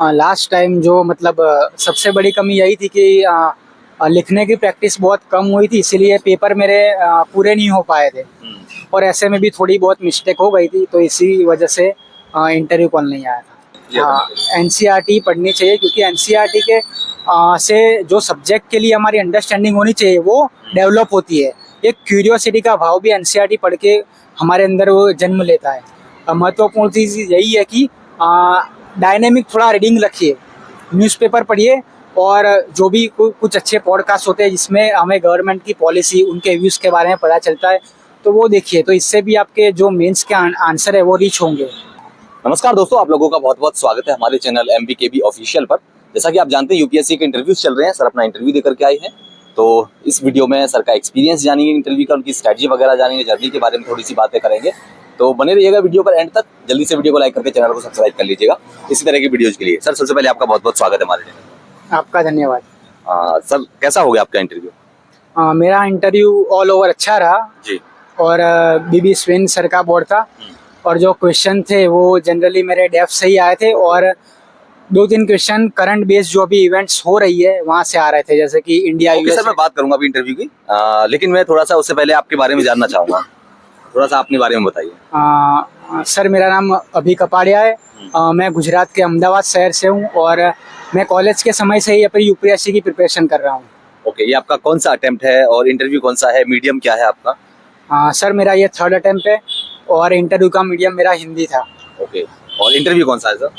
Last time जो मतलब सबसे बड़ी कमी यही थी कि लिखने की प्रैक्टिस बहुत कम हुई थी, इसीलिए पेपर मेरे पूरे नहीं हो पाए थे और ऐसे में भी थोड़ी बहुत मिस्टेक हो गई थी, तो इसी वजह से इंटरव्यू कॉल नहीं आया था। हाँ, एनसीईआरटी पढ़नी चाहिए क्योंकि एनसीईआरटी के से जो सब्जेक्ट के लिए हमारी अंडरस्टैंडिंग होनी चाहिए वो डेवलप होती है। एक क्यूरियोसिटी का भाव भी एनसीईआरटी पढ़ के हमारे अंदर वो जन्म लेता है। महत्वपूर्ण चीज़ यही है कि डायनेमिक थोड़ा रीडिंग रखिए, न्यूज़पेपर पढ़िए और जो भी कुछ अच्छे पॉडकास्ट होते हैं जिसमें हमें गवर्नमेंट की पॉलिसी, उनके व्यूज़ के बारे में पता चलता है, तो वो देखिए, तो इससे भी आपके जो मेंस के आंसर है वो रीच होंगे। नमस्कार दोस्तों, आप लोगों का बहुत बहुत स्वागत है हमारे चैनल MBKB ऑफिशियल पर। जैसा कि आप जानते हैं यूपीएससी के इंटरव्यूज चल रहे हैं। सर अपना इंटरव्यू देकर के आए हैं, तो इस वीडियो में सर का एक्सपीरियंस जानेंगे, इंटरव्यू का, उनकी स्ट्रैटेजी वगैरह जानेंगे, जर्नी के बारे में थोड़ी सी बातें करेंगे। तो बने रहिएगा वीडियो पर एंड तक। जल्दी से वीडियो को लाइक करके चैनल को सब्सक्राइब कर लीजिएगा इसी तरह की वीडियोज के लिए। सर सबसे पहले आपका बहुत बहुत स्वागत है हमारे चैनल। आपका धन्यवाद। सर कैसा हो गया आपका इंटरव्यू? मेरा इंटरव्यू ऑल ओवर अच्छा रहा जी। और बीबी स्विन सर का बोर्ड था और जो क्वेश्चन थे वो जनरली मेरे डेप्थ से ही आए थे और 2-3 क्वेश्चन करंट बेस्ड जो भी इवेंट्स हो रही है वहाँ से आ रहे थे, जैसे कि इंडिया यूएस। सर मैं बात करूंगा अभी इंटरव्यू की, लेकिन मैं थोड़ा सा उससे पहले आपके बारे में जानना चाहूँगा। थोड़ा सा अपने बारे में बताइए। सर मेरा नाम अभी कपाड़िया है। मैं गुजरात के अहमदाबाद शहर से हूँ और मैं कॉलेज के समय से ही अपनी यूपीएससी की प्रिपरेशन कर रहा हूँ। ओके, ये आपका कौन सा अटेम्प्ट है और इंटरव्यू कौन सा है, मीडियम क्या है आपका? सर मेरा ये 3rd अटेम्प्ट है और इंटरव्यू का मीडियम मेरा हिंदी था। ओके, और इंटरव्यू कौन सा है सर?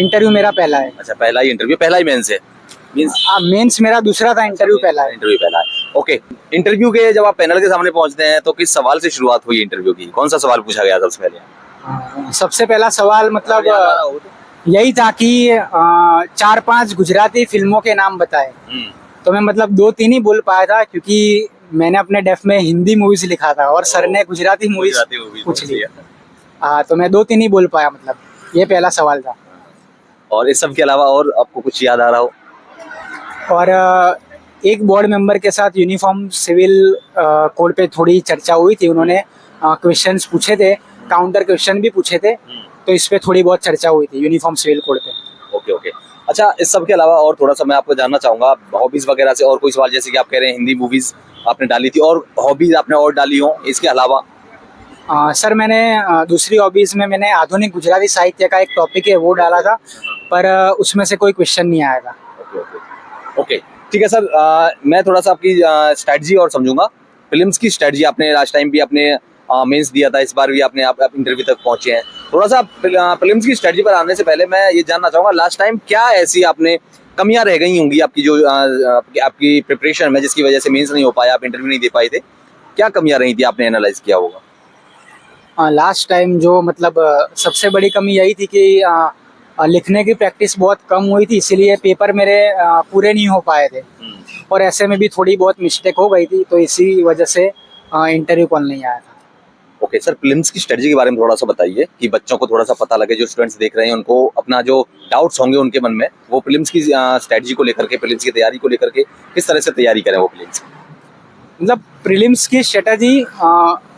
इंटरव्यू मेरा पहला है। अच्छा, पहला ही इंटरव्यू, पहला ही मेंस है? मेंस मेरा दूसरा था, इंटरव्यू पहला है। इंटरव्यू पहला है। ओके, इंटरव्यू के जब आप पैनल के सामने पहुंचते हैं तो किस सवाल से शुरुआत हुई इंटरव्यू की? कौन सा सवाल पूछा गया सबसे पहले? सबसे पहला सवाल मतलब यही था कि 4-5 गुजराती फिल्मों के नाम बताए। तो मैं मतलब 2-3 ही बोल पाया था क्योंकि मैंने अपने डेफ में हिंदी मूवीज लिखा था और सर ने गुजराती मूवीज पूछ लिया। तो मैं 2-3 ही बोल पाया, मतलब ये पहला सवाल था। और इस सब के अलावा और आपको कुछ याद आ रहा हो? और एक बोर्ड मेंबर के साथ यूनिफॉर्म सिविल कोड पे थोड़ी चर्चा हुई थी। उन्होंने क्वेश्चंस पूछे थे, काउंटर क्वेश्चन भी पूछे थे, तो इस पे थोड़ी बहुत चर्चा हुई थी यूनिफॉर्म सिविल कोड पे। Okay okay. अच्छा, इस सब के अलावा और थोड़ा सा मैं आपको जानना चाहूंगा हॉबीज वगैरह से, और कोई सवाल, जैसे कि आप कह रहे हैं हिंदी मूवीज आपने डाली थी, और हॉबीज आपने और डाली हो इसके अलावा? सर मैंने दूसरी हॉबीज में मैंने आधुनिक गुजराती साहित्य का एक टॉपिक है वो डाला था, पर उसमें से कोई क्वेश्चन नहीं आएगा। ओके ओके ओके, ठीक है सर। मैं थोड़ा सा आपकी स्ट्रेटजी और समझूंगा। फिल्म्स की स्ट्रेटजी आपने लास्ट टाइम भी आपने मेंस दिया था, इस बार भी आपने आप इंटरव्यू तक पहुंचे हैं। थोड़ा सा फिल्म्स की स्ट्रेटजी पर आने से पहले मैं ये जानना चाहूंगा, लास्ट टाइम क्या ऐसी आपने कमियां रह गई होंगी आपकी जो आपकी प्रिपरेशन में, जिसकी वजह से मेंस नहीं हो पाया, आप इंटरव्यू नहीं दे पाए थे? क्या कमियां रही थी, आपने एनालाइज किया होगा? लास्ट टाइम जो मतलब सबसे बड़ी कमी यही थी कि लिखने की प्रैक्टिस बहुत कम हुई थी, इसीलिए पेपर मेरे पूरे नहीं हो पाए थे और ऐसे में भी थोड़ी बहुत मिस्टेक हो गई थी, तो इसी वजह से इंटरव्यू कॉल नहीं आया था। ओके सर, फिल्म्स की स्ट्रेटजी के बारे में थोड़ा सा बताइए कि बच्चों को थोड़ा सा पता लगे, जो स्टूडेंट्स देख रहे हैं उनको अपना जो डाउट्स होंगे उनके मन में, वो फिल्म्स की स्ट्रेटजी को लेकर के, फिल्म्स की तैयारी को लेकर के किस तरह से तैयारी करें वो फिल्म्स। मतलब प्रीलिम्स की स्ट्रेटजी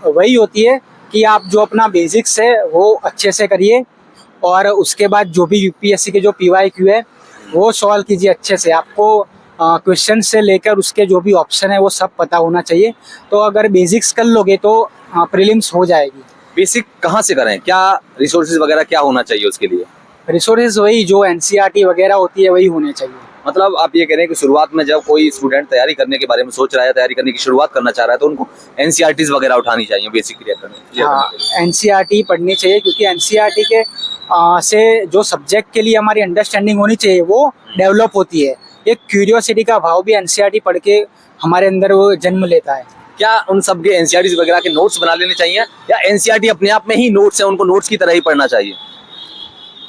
वही होती है कि आप जो अपना बेसिक्स है वो अच्छे से करिए और उसके बाद जो भी यूपीएससी के जो PYQ है वो सॉल्व कीजिए अच्छे से। आपको क्वेश्चन से लेकर उसके जो भी ऑप्शन है वो सब पता होना चाहिए। तो अगर बेसिक्स कर लोगे तो प्रीलिम्स हो जाएगी। बेसिक कहाँ से करें, क्या रिसोर्सेज वगैरह क्या होना चाहिए उसके लिए? रिसोर्सेज वही जो NCERT वगैरह होती है वही होने चाहिए। मतलब आप ये कह रहे हैं कि शुरुआत में जब कोई स्टूडेंट तैयारी करने के बारे में सोच रहा है, तैयारी करने की शुरुआत करना चाह रहा है, तो उनको NCERTs वगैरह उठानी चाहिए बेसिक क्लियर करने? हाँ, NCERT पढ़नी चाहिए क्योंकि NCERT के से जो सब्जेक्ट के लिए हमारी अंडरस्टैंडिंग होनी चाहिए वो डेवलप होती है। एक क्यूरियोसिटी का भाव भी NCERT पढ़ के हमारे अंदर वो जन्म लेता है। क्या उन सब के NCERTs वगैरह के नोट्स बना लेने चाहिए, या NCERT अपने आप में ही नोट्स है, उनको नोट्स की तरह ही पढ़ना चाहिए?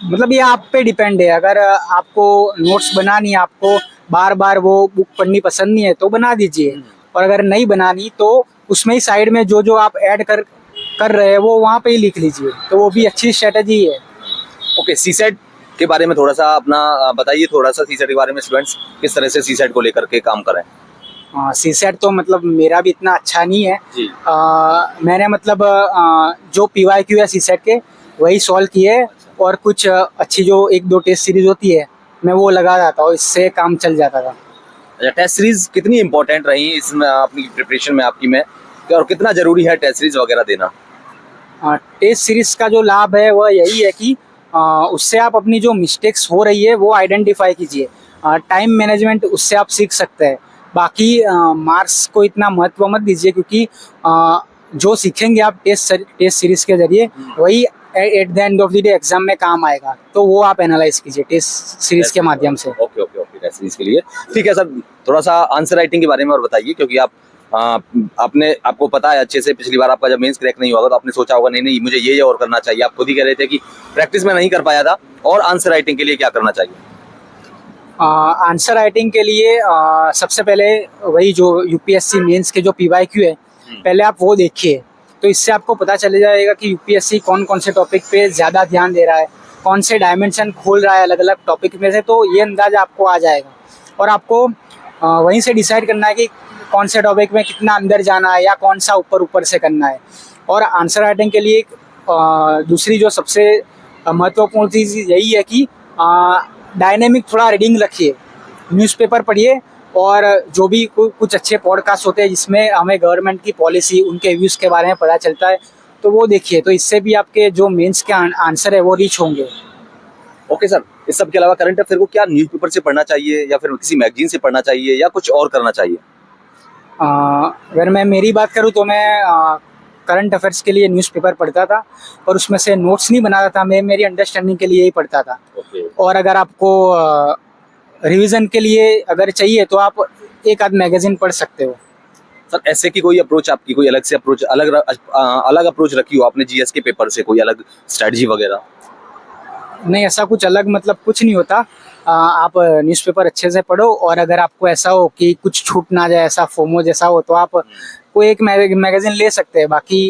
मतलब ये आप पे डिपेंड है। अगर आपको नोट्स बनानी है, आपको बार बार वो बुक पढ़नी पसंद नहीं है तो बना दीजिए, और अगर नहीं बनानी तो उसमें ही साइड में जो जो आप ऐड कर रहे हैं वो वहाँ पे ही लिख लीजिए, तो वो भी अच्छी स्ट्रेटजी है। ओके, सीसेट के बारे में थोड़ा सा अपना बताइए, थोड़ा सा सीसेट के बारे में स्टूडेंट्स किस तरह से सीसेट को लेकर के काम करें? सीसेट तो मतलब मेरा भी इतना अच्छा नहीं है जी। मैंने मतलब जो PYQ है सीसेट के वही सॉल्व किए और कुछ अच्छी जो एक दो टेस्ट सीरीज होती है मैं वो लगा जाता हूँ, इससे काम चल जाता था। अच्छा, टेस्ट सीरीज कितनी इंपॉर्टेंट रही इसमें अपनी प्रिपरेशन में आपकी में, और कितना जरूरी है टेस्ट सीरीज वगैरह देना? टेस्ट सीरीज का जो लाभ है वह यही है कि उससे आप अपनी जो मिस्टेक्स हो रही है वो आइडेंटिफाई कीजिए, टाइम मैनेजमेंट उससे आप सीख सकते हैं। बाकी मार्क्स को इतना महत्व मत दीजिए, क्योंकि जो सीखेंगे आप टेस्ट सीरीज के जरिए वही at the end of the day exam में काम आएगा, तो वो आप एनालाइज कीजिए टेस्ट सीरीज के माध्यम से। Okay okay okay, test series के लिए ठीक है सर। थोड़ा सा आंसर राइटिंग के बारे में और बताइए, क्योंकि आपको पता है अच्छे से, पिछली बार आपका जब मेंस क्रैक नहीं हुआ तो आपने सोचा होगा नहीं नहीं मुझे ये और करना चाहिए। आप खुद ही कह रहे थे कि प्रैक्टिस में नहीं कर पाया था, और आंसर राइटिंग के लिए क्या करना चाहिए? आंसर राइटिंग के लिए सबसे पहले वही जो यूपीएससी मेंस के जो पीवाईक्यू है पहले आप वो देखिए, तो इससे आपको पता चल जाएगा कि यूपीएससी कौन कौन से टॉपिक पे ज़्यादा ध्यान दे रहा है, कौन से डायमेंशन खोल रहा है अलग अलग टॉपिक में से, तो ये अंदाज़ा आपको आ जाएगा। और आपको वहीं से डिसाइड करना है कि कौन से टॉपिक में कितना अंदर जाना है या कौन सा ऊपर ऊपर से करना है। और आंसर राइटिंग के लिए दूसरी जो सबसे महत्वपूर्ण चीज़ यही है कि डायनेमिक थोड़ा रीडिंग रखिए, न्यूज़पेपर पढ़िए, और जो भी कुछ अच्छे पॉडकास्ट होते हैं जिसमें हमें गवर्नमेंट की पॉलिसी उनके व्यूज़ के बारे में पता चलता है, तो वो देखिए, तो इससे भी आपके जो मेंस के आंसर है वो रीच होंगे। ओके सर, इस सब के अलावा करंट अफेयर को क्या न्यूज़पेपर से पढ़ना चाहिए या फिर किसी मैगजीन से पढ़ना चाहिए या कुछ और करना चाहिए? अगर मैं मेरी बात करूँ तो मैं करंट अफेयर्स के लिए न्यूज़पेपर पढ़ता था, और उसमें से नोट्स नहीं बनाता था, मैं मेरी अंडरस्टैंडिंग के लिए ही पढ़ता था। और अगर आपको रिवीजन के लिए अगर चाहिए तो आप एक आध मैगजीन पढ़ सकते हो। सर ऐसे की कोई अप्रोच, आपकी कोई अलग से अप्रोच, अलग अप्रोच रखी हो आपने जीएस के पेपर से, कोई अलग स्ट्रेटजी वगैरह? नहीं, ऐसा कुछ अलग मतलब कुछ नहीं होता। आप न्यूज़पेपर अच्छे से पढ़ो, और अगर आपको ऐसा हो कि कुछ छूट ना जाए, ऐसा फोमो जैसा हो, तो आप कोई एक मैगजीन ले सकते हैं। बाकी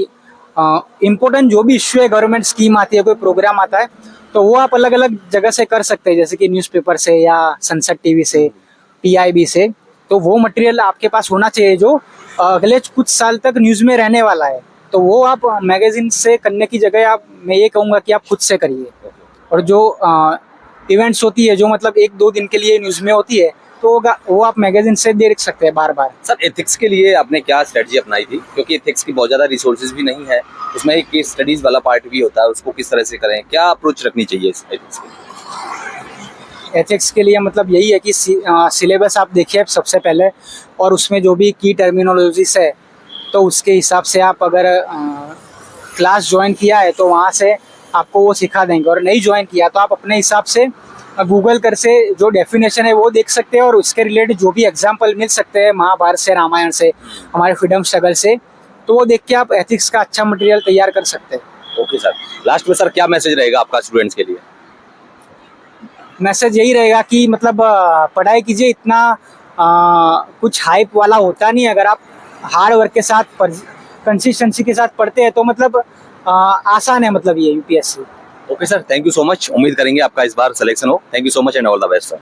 इम्पोर्टेंट जो भी इश्यू है, गवर्नमेंट स्कीम आती है, कोई प्रोग्राम आता है, तो वो आप अलग अलग जगह से कर सकते हैं, जैसे कि न्यूज़पेपर से या संसद टीवी से, पीआईबी से। तो वो मटेरियल आपके पास होना चाहिए जो अगले कुछ साल तक न्यूज़ में रहने वाला है, तो वो आप मैगजीन से करने की जगह मैं ये कहूँगा कि आप खुद से करिए। और जो इवेंट्स होती है जो मतलब एक दो दिन के लिए न्यूज़ में होती है, तो वो आप मैगजीन से देख सकते हैं बार बार। सर एथिक्स के लिए आपने क्या स्ट्रेटजी अपनाई थी, क्योंकि एथिक्स की बहुत ज़्यादा रिसोर्सेज भी नहीं है, उसमें एक केस स्टडीज़ वाला पार्ट भी होता है, उसको किस तरह से करें, क्या अप्रोच रखनी चाहिए इस एथिक्स के लिए? एथिक्स के लिए मतलब यही है कि सिलेबस आप देखिए सबसे पहले, और उसमें जो भी की टर्मिनोलॉजीज है तो उसके हिसाब से आप अगर क्लास ज्वाइन किया है तो वहाँ से आपको वो सिखा देंगे, और नहीं ज्वाइन किया तो आप अपने हिसाब से गूगल कर से जो डेफिनेशन है वो देख सकते हैं, और उसके रिलेटेड जो भी एग्जाम्पल मिल सकते हैं महाभारत से, रामायण से, हमारे फ्रीडम स्ट्रगल से, तो वो देख के आप एथिक्स का अच्छा मटेरियल तैयार कर सकते हैं। ओके सर, लास्ट में सर क्या मैसेज रहेगा आपका स्टूडेंट्स के लिए? मैसेज यही रहेगा कि मतलब पढ़ाई कीजिए, इतना कुछ हाइप वाला होता नहीं। अगर आप हार्ड वर्क के साथ, कंसिस्टेंसी के साथ पढ़ते हैं तो मतलब आसान है मतलब ये UPSC. Okay sir, thank you so much. उम्मीद करेंगे आपका इस बार सिलेक्शन हो। Thank you so much and all the best sir.